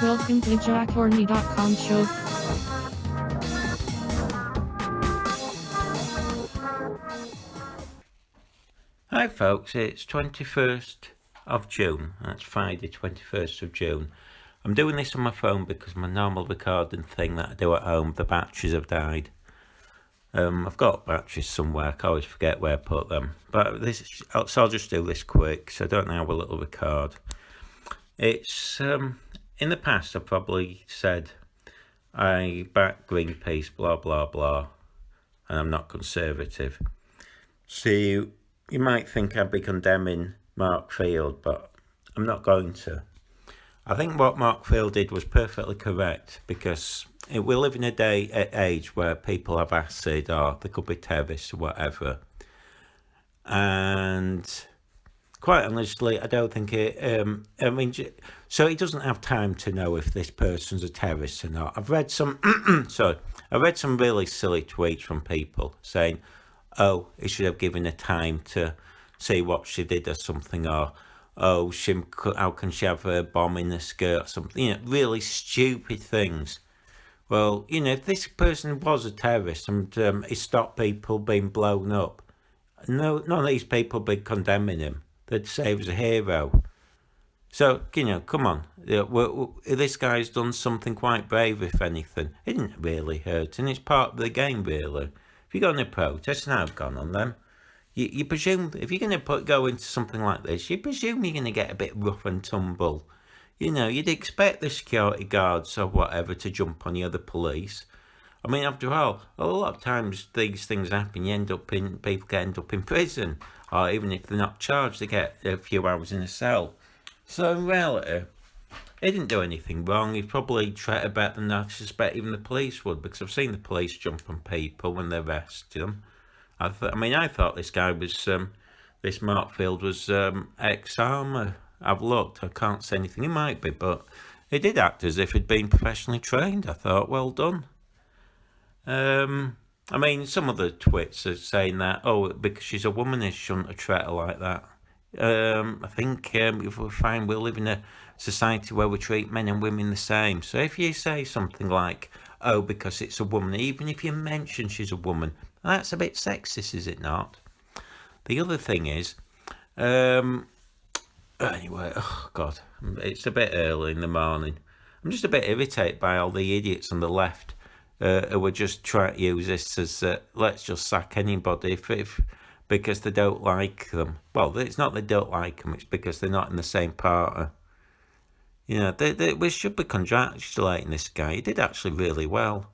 Welcome to the JackHorney.com show. Hi folks, it's 21st of June, that's Friday 21st of June. I'm doing this on my phone because my normal recording thing that I do at home, the batteries have died. I've got batteries somewhere, I always forget where I put them. But so I'll just do this quick, so I don't have a little record. It's, in the past I've probably said I back Greenpeace, blah blah blah, and I'm not conservative. So you might think I'd be condemning Mark Field, but I'm not going to. I think what Mark Field did was perfectly correct, because we live in an age where people have acid, or they could be terrorists or whatever. And quite honestly, I don't think so he doesn't have time to know if this person's a terrorist or not. I've read some, I read some really silly tweets from people saying, oh, he should have given her time to see what she did or something, or oh, how can she have a bomb in the skirt or something, really stupid things. Well, if this person was a terrorist and he stopped people being blown up, none of these people would be condemning him. They'd say he was a hero. So, come on. This guy's done something quite brave, if anything. It didn't really hurt, and it's part of the game, really. If you're going to protest, and I've gone on them, you presume, if you're going to go into something like this, you presume you're going to get a bit rough and tumble. You'd expect the security guards or whatever to jump on the police. I mean, after all, a lot of times these things happen, people end up in prison, or even if they're not charged, they get a few hours in a cell. So in reality, he didn't do anything wrong. He probably treated better than I suspect even the police would, because I've seen the police jump on people when they arrested them. I thought this guy was, this Mark Field was ex-army. I've looked, I can't say anything, he might be, but he did act as if he'd been professionally trained. I thought, well done. Some of the twits are saying that, oh, because she's a woman, she shouldn't have treated her like that. I think if we're fine, we live in a society where we treat men and women the same. So if you say something like, oh, because it's a woman, even if you mention she's a woman, that's a bit sexist, is it not? The other thing is, anyway, oh God, it's a bit early in the morning. I'm just a bit irritated by all the idiots on the left who are just trying to use this as, let's just sack anybody if because they don't like them. Well, it's not they don't like them, it's because they're not in the same party. We should be congratulating this guy. He did actually really well.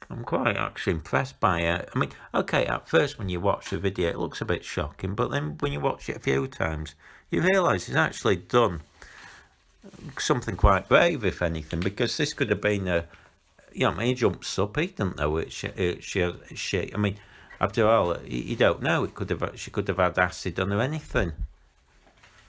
I'm quite actually impressed by it. Okay, at first when you watch the video, it looks a bit shocking, but then when you watch it a few times, you realise he's actually done something quite brave, if anything, because this could have been he jumps up, he doesn't know she. After all, you don't know. She could have had acid on or anything.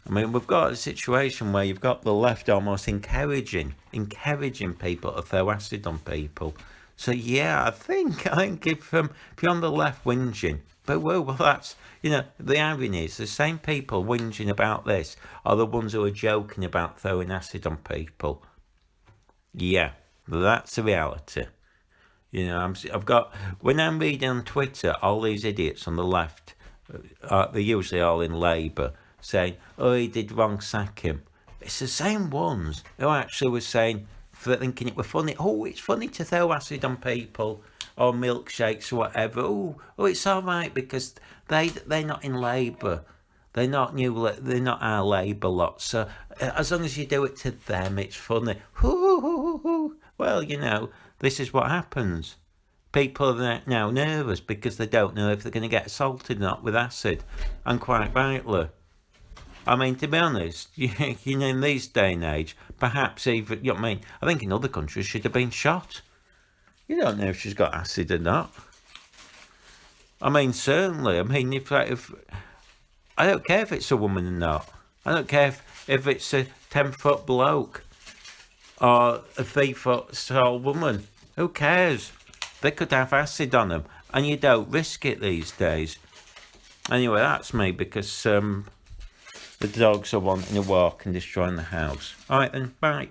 We've got a situation where you've got the left almost encouraging people to throw acid on people. So yeah, I think if you're on the left whinging, but well, that's, the irony is the same people whinging about this are the ones who are joking about throwing acid on people. Yeah, that's the reality. When I'm reading on Twitter, all these idiots on the left, they're usually all in Labour, saying, oh, he did wrong, sack him. It's the same ones who actually were saying, thinking it was funny, oh, it's funny to throw acid on people, or milkshakes or whatever. Oh, it's all right because they're not in Labour. They're not our Labour lot. So as long as you do it to them, it's funny. Well, this is what happens. People are now nervous because they don't know if they're going to get assaulted or not with acid, and quite rightly. To be honest, in this day and age, perhaps even, I think in other countries she'd have been shot. You don't know if she's got acid or not. Certainly, if I don't care if it's a woman or not. I don't care if it's a 10-foot bloke or a 3-foot tall woman. Who cares? They could have acid on them, and you don't risk it these days. Anyway, that's me, because the dogs are wanting to walk and destroying the house. All right then, bye.